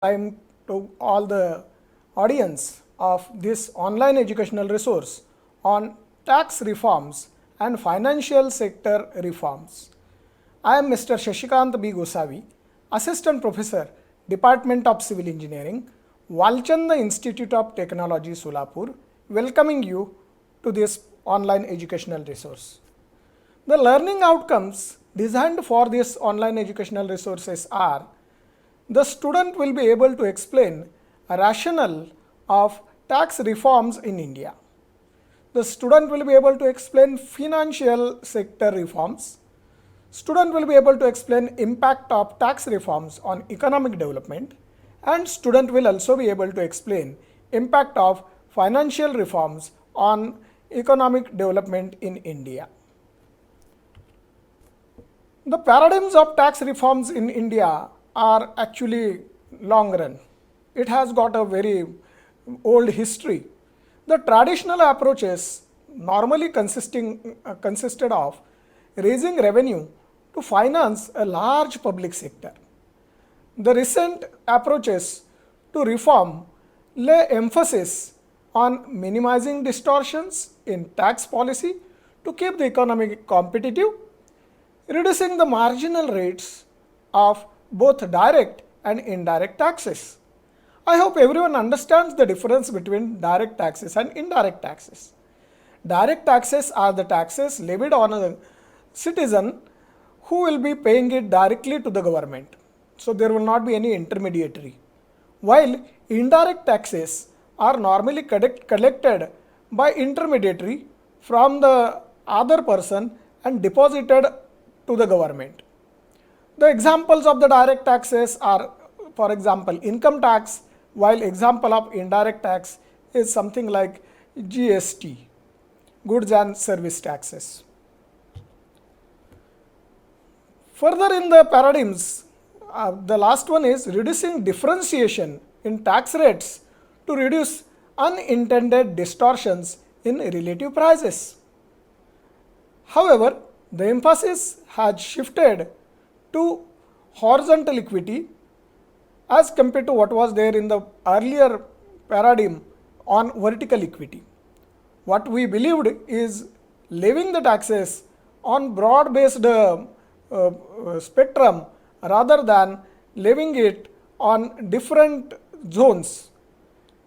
time to all the audience of this online educational resource on tax reforms and financial sector reforms. I am Mr. Shashikant B. Gosavi, Assistant Professor, Department of Civil Engineering, Walchand Institute of Technology, Solapur, welcoming you to this online educational resource. The learning outcomes designed for this online educational resources are: the student will be able to explain a rationale of tax reforms in India. The student will be able to explain financial sector reforms. Student will be able to explain impact of tax reforms on economic development, and student will also be able to explain impact of financial reforms on economic development in India. The paradigms of tax reforms in India are actually long run. It has got a very old history. The traditional approaches normally consisted of raising revenue to finance a large public sector. The recent approaches to reform lay emphasis on minimizing distortions in tax policy to keep the economy competitive, reducing the marginal rates of both direct and indirect taxes. I hope everyone understands the difference between direct taxes and indirect taxes. Direct taxes are the taxes levied on a citizen who will be paying it directly to the government. So there will not be any intermediary. While indirect taxes are normally collected by intermediary from the other person and deposited to the government. The examples of the direct taxes are, for example, income tax, while example of indirect tax is something like GST, goods and service taxes. Further in the paradigms, the last one is reducing differentiation in tax rates to reduce unintended distortions in relative prices. However, the emphasis has shifted to horizontal equity as compared to what was there in the earlier paradigm on vertical equity. What we believed is levying the taxes on broad-based spectrum rather than levying it on different zones.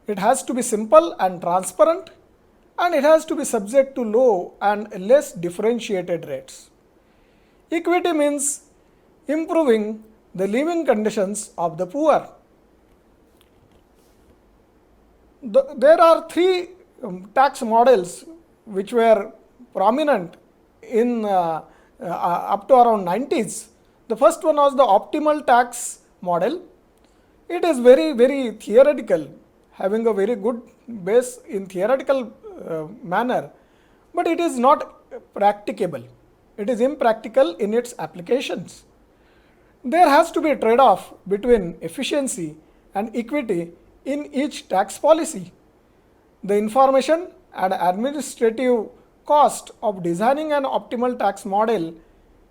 It has to be simple and transparent, and it has to be subject to low and less differentiated rates. Equity means improving the living conditions of the poor. There are three tax models which were prominent in up to around 90s. The first one was the optimal tax model. It is very theoretical, having a very good base in theoretical manner, but it is not practicable. It is impractical in its applications. There has to be a trade-off between efficiency and equity in each tax policy. The information and administrative cost of designing an optimal tax model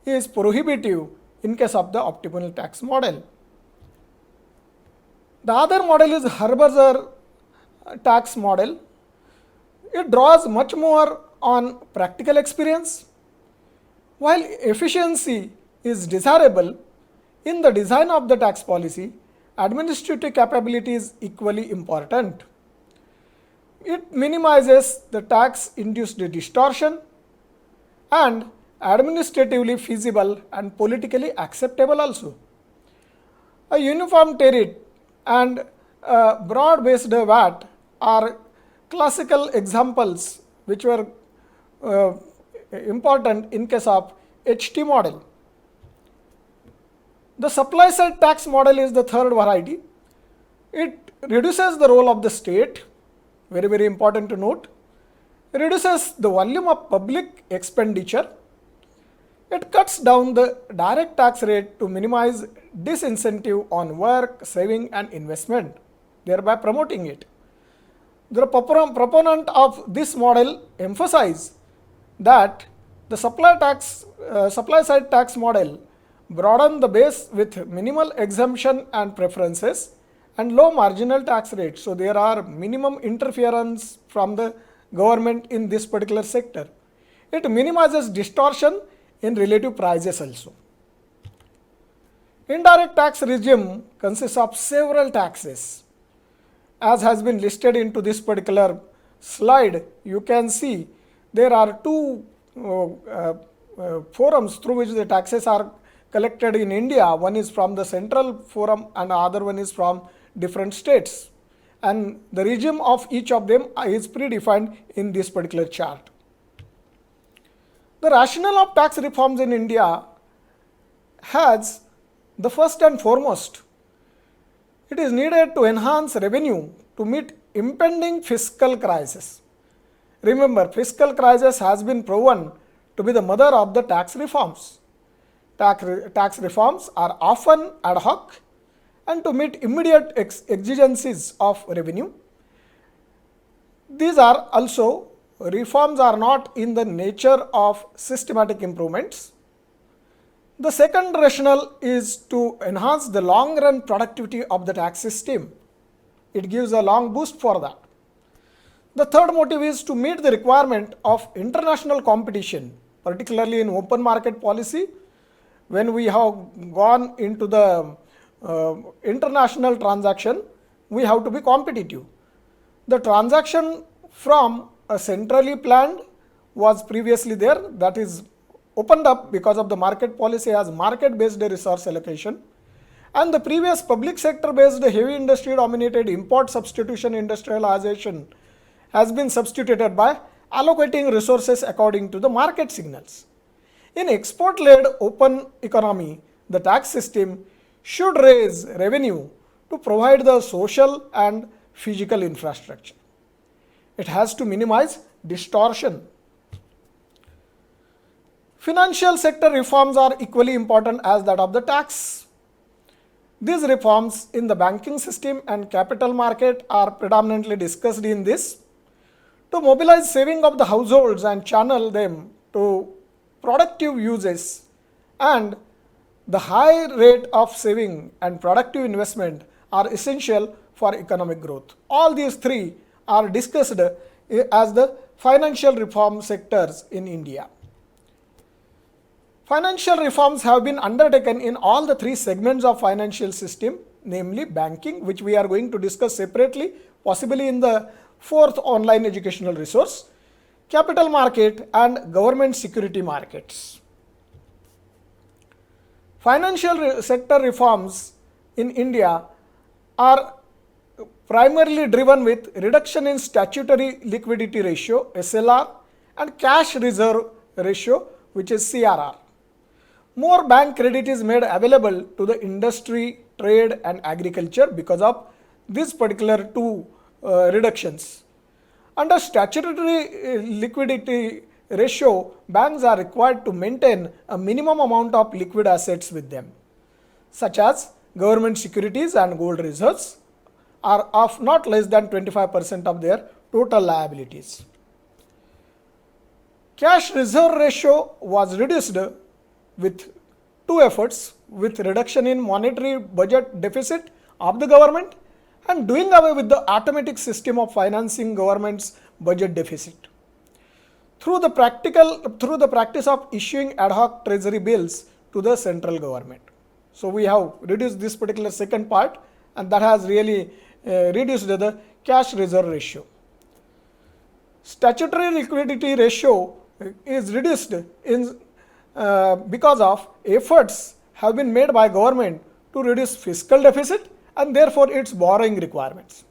is prohibitive in case of the optimal tax model. The other model is Harberger Tax Model. It draws much more on practical experience. While efficiency is desirable in the design of the tax policy, administrative capability is equally important. It minimizes the tax-induced distortion and administratively feasible and politically acceptable also. A uniform tariff and broad-based VAT are classical examples which were important in case of HT model. The supply side tax model is the third variety. It reduces the role of the state, very important to note. It reduces the volume of public expenditure. It cuts down the direct tax rate to minimize disincentive on work, saving and investment, thereby promoting it. The proponent of this model emphasize that the supply side tax model broaden the base with minimal exemption and preferences and low marginal tax rates. So there are minimum interference from the government in this particular sector. It minimizes distortion in relative prices also. Indirect tax regime consists of several taxes. As has been listed into this particular slide, you can see there are two forums through which the taxes are collected in India. One is from the central forum and the other one is from different states. And the regime of each of them is predefined in this particular chart. The rationale of tax reforms in India has the first and foremost, it is needed to enhance revenue to meet impending fiscal crisis. Remember, fiscal crisis has been proven to be the mother of the tax reforms. Tax reforms are often ad hoc and to meet immediate exigencies of revenue. These are also reforms are not in the nature of systematic improvements. The second rationale is to enhance the long run productivity of the tax system. It gives a long boost for that. The third motive is to meet the requirement of international competition, particularly in open market policy. When we have gone into the international transaction, we have to be competitive. The transaction from a centrally planned was previously there, that is opened up because of the market policy as market based resource allocation, and the previous public sector based heavy industry dominated import substitution industrialization has been substituted by allocating resources according to the market signals. In export led open economy, the tax system should raise revenue to provide the social and physical infrastructure. It has to minimize distortion. Financial sector reforms are equally important as that of the tax. These reforms in the banking system and capital market are predominantly discussed in this. To mobilize saving of the households and channel them to productive uses, and the high rate of saving and productive investment are essential for economic growth. All these three are discussed as the financial reform sectors in India. Financial reforms have been undertaken in all the three segments of financial system, namely banking, which we are going to discuss separately, possibly in the fourth online educational resource, capital market and government security markets. Financial sector reforms in India are primarily driven with reduction in statutory liquidity ratio SLR and cash reserve ratio, which is CRR. More bank credit is made available to the industry, trade and agriculture because of these particular two reductions. Under statutory liquidity ratio, banks are required to maintain a minimum amount of liquid assets with them, such as government securities and gold reserves are of not less than 25% of their total liabilities. Cash reserve ratio was reduced with two efforts, with reduction in monetary budget deficit of the government and doing away with the automatic system of financing government's budget deficit. Through the practice of issuing ad hoc treasury bills to the central government. So we have reduced this particular second part, and that has really reduced the cash reserve ratio. Statutory liquidity ratio is reduced in because of efforts have been made by government to reduce fiscal deficit and therefore its borrowing requirements.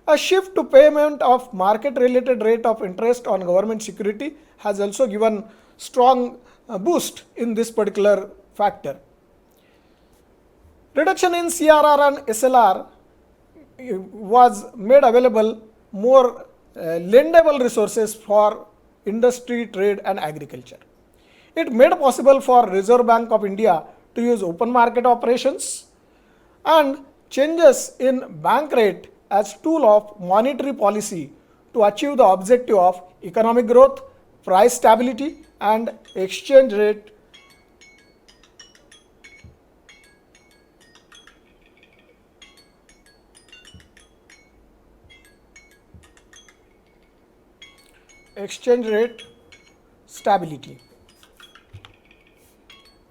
A shift to payment of market related rate of interest on government security has also given strong boost in this particular factor. Reduction in CRR and SLR was made available more lendable resources for industry, trade and agriculture. It made possible for Reserve Bank of India to use open market operations and changes in bank rate as tool of monetary policy to achieve the objective of economic growth, price stability and exchange rate exchange rate stability.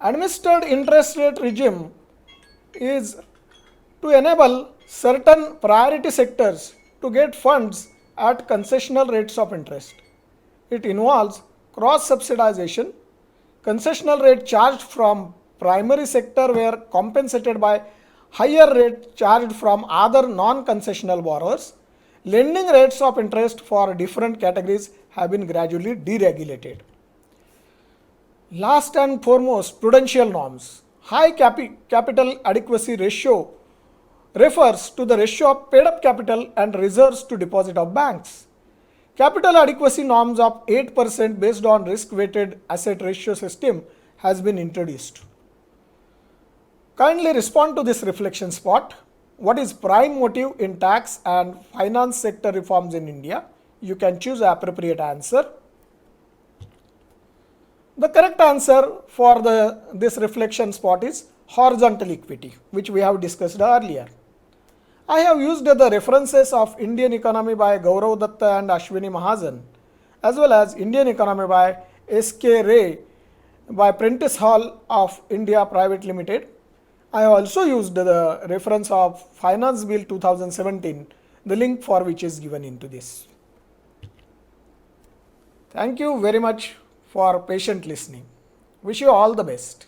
Administered interest rate regime is to enable certain priority sectors to get funds at concessional rates of interest. It involves cross subsidization. Concessional rate charged from primary sector were compensated by higher rate charged from other non-concessional borrowers. Lending rates of interest for different categories have been gradually deregulated. Last and foremost, prudential norms. High capital adequacy ratio refers to the ratio of paid up capital and reserves to deposit of banks. Capital adequacy norms of 8% based on risk weighted asset ratio system has been introduced. Kindly respond to this reflection spot. What is prime motive in tax and finance sector reforms in India? You can choose the appropriate answer. The correct answer for this reflection spot is horizontal equity, which we have discussed earlier. I have used the references of Indian Economy by Gaurav Datta and Ashwini Mahajan, as well as Indian Economy by S.K. Ray by Prentice Hall of India Private Limited. I have also used the reference of Finance Bill 2017, the link for which is given into this. Thank you very much for patient listening. Wish you all the best.